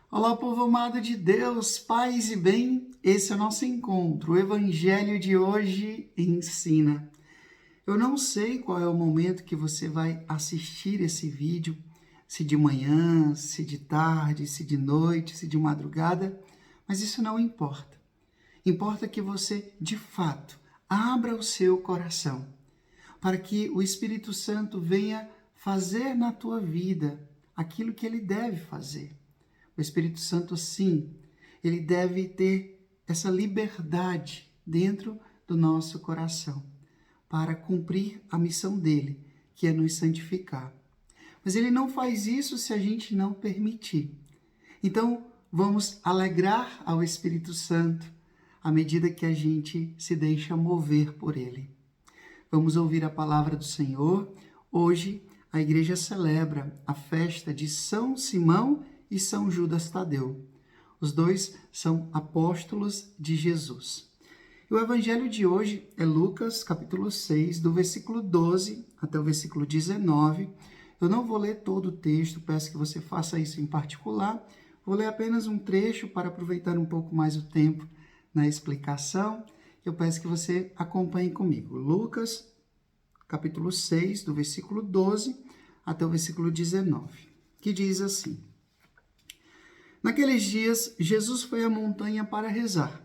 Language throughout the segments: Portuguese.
Olá, povo amado de Deus, paz e bem, esse é o nosso encontro. O Evangelho de hoje ensina. Eu não sei qual é o momento que você vai assistir esse vídeo, se de manhã, se de tarde, se de noite, se de madrugada, mas isso não importa. Importa que você, de fato, abra o seu coração para que o Espírito Santo venha fazer na tua vida aquilo que ele deve fazer. O Espírito Santo, sim, ele deve ter essa liberdade dentro do nosso coração para cumprir a missão dele, que é nos santificar. Mas ele não faz isso se a gente não permitir. Então, vamos alegrar ao Espírito Santo à medida que a gente se deixa mover por ele. Vamos ouvir a palavra do Senhor. Hoje, a igreja celebra a festa de São Simão e São Judas Tadeu. Os dois são apóstolos de Jesus. E o evangelho de hoje é Lucas, capítulo 6, do versículo 12 até o versículo 19. Eu não vou ler todo o texto, peço que você faça isso em particular. Vou ler apenas um trecho para aproveitar um pouco mais o tempo na explicação. Eu peço que você acompanhe comigo. Lucas, capítulo 6, do versículo 12 até o versículo 19, que diz assim: Naqueles dias, Jesus foi à montanha para rezar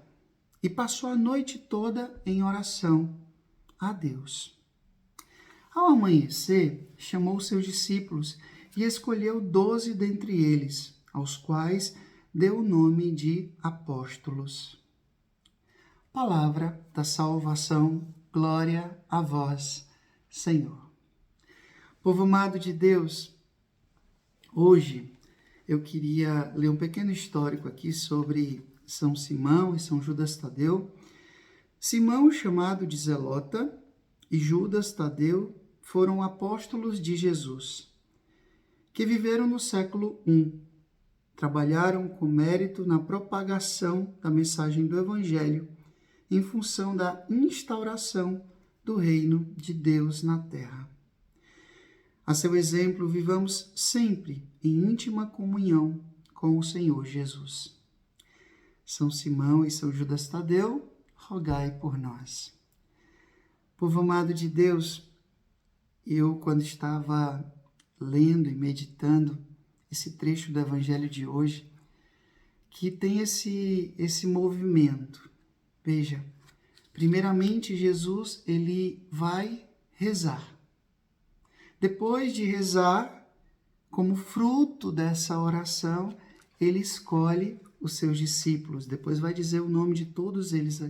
e passou a noite toda em oração a Deus. Ao amanhecer, chamou seus discípulos e escolheu 12 dentre eles, aos quais deu o nome de apóstolos. Palavra da salvação, glória a vós, Senhor. Povo amado de Deus, hoje eu queria ler um pequeno histórico aqui sobre São Simão e São Judas Tadeu. Simão, chamado de Zelota, e Judas Tadeu foram apóstolos de Jesus, que viveram no século I. Trabalharam com mérito na propagação da mensagem do Evangelho, em função da instauração do reino de Deus na terra. A seu exemplo, vivamos sempre em íntima comunhão com o Senhor Jesus. São Simão e São Judas Tadeu, rogai por nós. Povo amado de Deus, eu, quando estava lendo e meditando esse trecho do Evangelho de hoje, que tem esse movimento. Veja, primeiramente Jesus, ele vai rezar. Depois de rezar, como fruto dessa oração, ele escolhe os seus discípulos. Depois vai dizer o nome de todos eles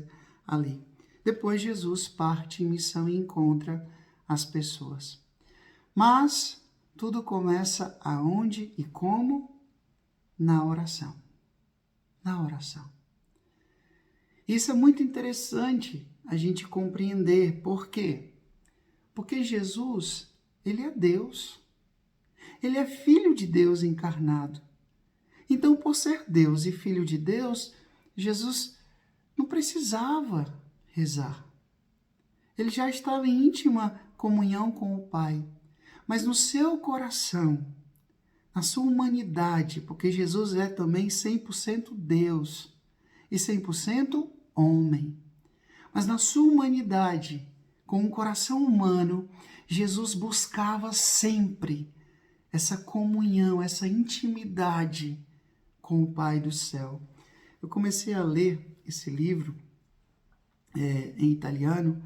ali. Depois Jesus parte em missão e encontra as pessoas. Mas tudo começa aonde e como? Na oração. Na oração. Isso é muito interessante a gente compreender. Por quê? Porque Jesus, ele é Deus. Ele é Filho de Deus encarnado. Então, por ser Deus e Filho de Deus, Jesus não precisava rezar. Ele já estava em íntima comunhão com o Pai. Mas no seu coração, na sua humanidade, porque Jesus é também 100% Deus e 100% homem. Mas na sua humanidade, com um coração humano, Jesus buscava sempre essa comunhão, essa intimidade com o Pai do céu. Eu comecei a ler esse livro em italiano,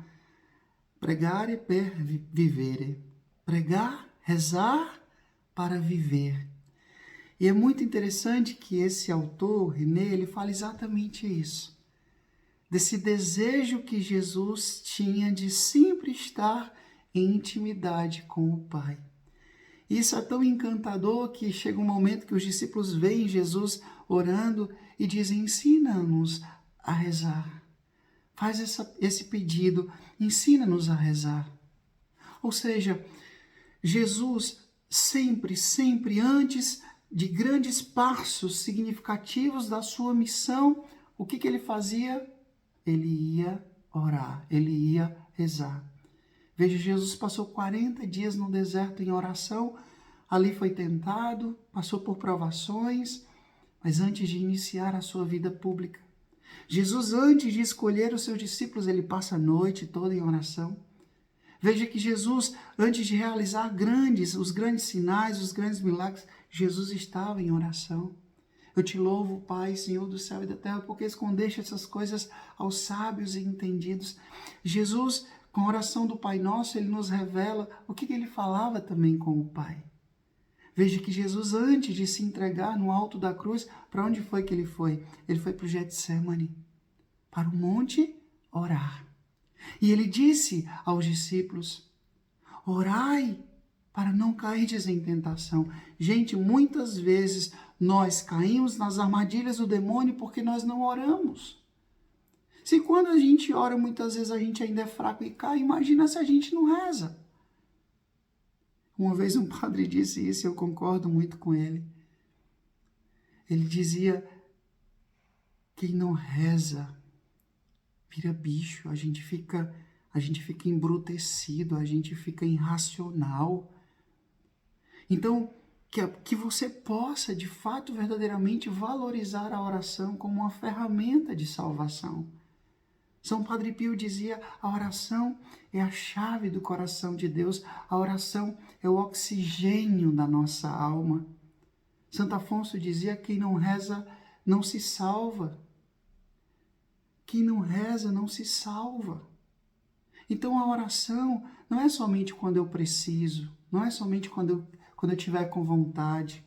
Pregare per vivere. Pregar, rezar para viver. E é muito interessante que esse autor, René, ele fala exatamente isso. Desse desejo que Jesus tinha de sempre estar em intimidade com o Pai. Isso é tão encantador que chega um momento que os discípulos veem Jesus orando e dizem: ensina-nos a rezar. Faz esse pedido, ensina-nos a rezar. Ou seja, Jesus sempre antes de grandes passos significativos da sua missão, o que ele fazia? Ele ia orar, ele ia rezar. Veja, Jesus passou 40 dias no deserto em oração, ali foi tentado, passou por provações, mas antes de iniciar a sua vida pública. Jesus, antes de escolher os seus discípulos, ele passa a noite toda em oração. Veja que Jesus, antes de realizar os grandes sinais, os grandes milagres, Jesus estava em oração. Eu te louvo, Pai, Senhor do céu e da terra, porque escondeste essas coisas aos sábios e entendidos. Jesus, com a oração do Pai Nosso, ele nos revela o que ele falava também com o Pai. Veja que Jesus, antes de se entregar no alto da cruz, para onde foi que ele foi? Ele foi para o Getsemane, para o monte orar. E ele disse aos discípulos, orai para não cairdes em tentação. Gente, muitas vezes nós caímos nas armadilhas do demônio porque nós não oramos. Se quando a gente ora, muitas vezes a gente ainda é fraco e cai, imagina se a gente não reza. Uma vez um padre disse isso e eu concordo muito com ele. Ele dizia, quem não reza vira bicho, a gente fica embrutecido, a gente fica irracional. Então, que você possa, de fato, verdadeiramente valorizar a oração como uma ferramenta de salvação. São Padre Pio dizia, a oração é a chave do coração de Deus, a oração é o oxigênio da nossa alma. Santo Afonso dizia, quem não reza não se salva. Quem não reza não se salva. Então a oração não é somente quando eu preciso, não é somente quando eu estiver com vontade,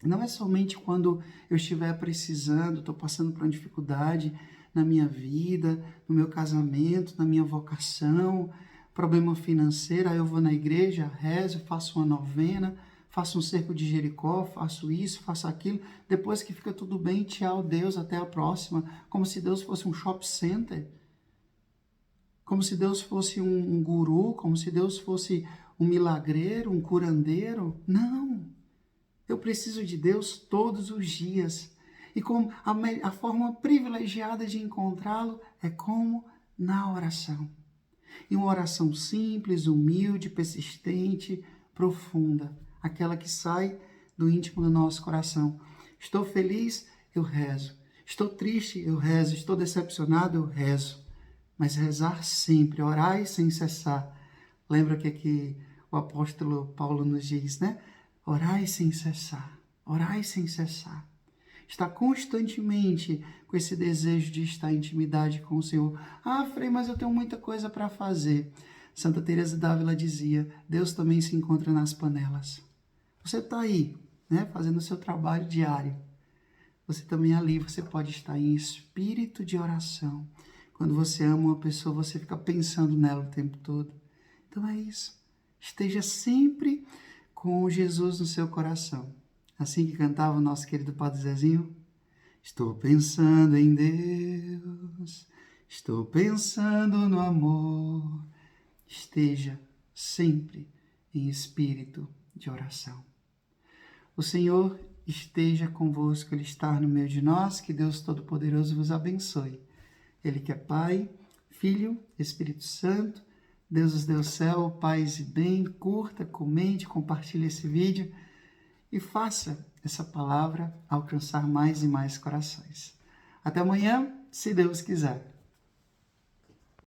não é somente quando eu estiver precisando, estou passando por uma dificuldade na minha vida, no meu casamento, na minha vocação, problema financeiro, aí eu vou na igreja, rezo, faço uma novena, faço um cerco de Jericó, faço isso, faço aquilo, depois que fica tudo bem, tchau, Deus, até a próxima, como se Deus fosse um shopping center, como se Deus fosse um guru, como se Deus fosse um milagreiro, um curandeiro. Não, eu preciso de Deus todos os dias. E como a forma privilegiada de encontrá-lo é como na oração. E uma oração simples, humilde, persistente, profunda. Aquela que sai do íntimo do nosso coração. Estou feliz, eu rezo. Estou triste, eu rezo. Estou decepcionado, eu rezo. Mas rezar sempre, orai sem cessar. Lembra que o apóstolo Paulo nos diz, né? Orai sem cessar. Orai sem cessar. Está constantemente com esse desejo de estar em intimidade com o Senhor. Ah, Frei, mas eu tenho muita coisa para fazer. Santa Teresa d'Ávila dizia, Deus também se encontra nas panelas. Você está aí, né, fazendo o seu trabalho diário. Você também ali, você pode estar em espírito de oração. Quando você ama uma pessoa, você fica pensando nela o tempo todo. Então é isso. Esteja sempre com Jesus no seu coração. Assim que cantava o nosso querido Padre Zezinho. Estou pensando em Deus, estou pensando no amor. Esteja sempre em espírito de oração. O Senhor esteja convosco, Ele está no meio de nós, que Deus Todo-Poderoso vos abençoe. Ele que é Pai, Filho, Espírito Santo, Deus nos deu céu, paz e bem. Curta, comente, compartilhe esse vídeo e faça essa palavra alcançar mais e mais corações. Até amanhã, se Deus quiser.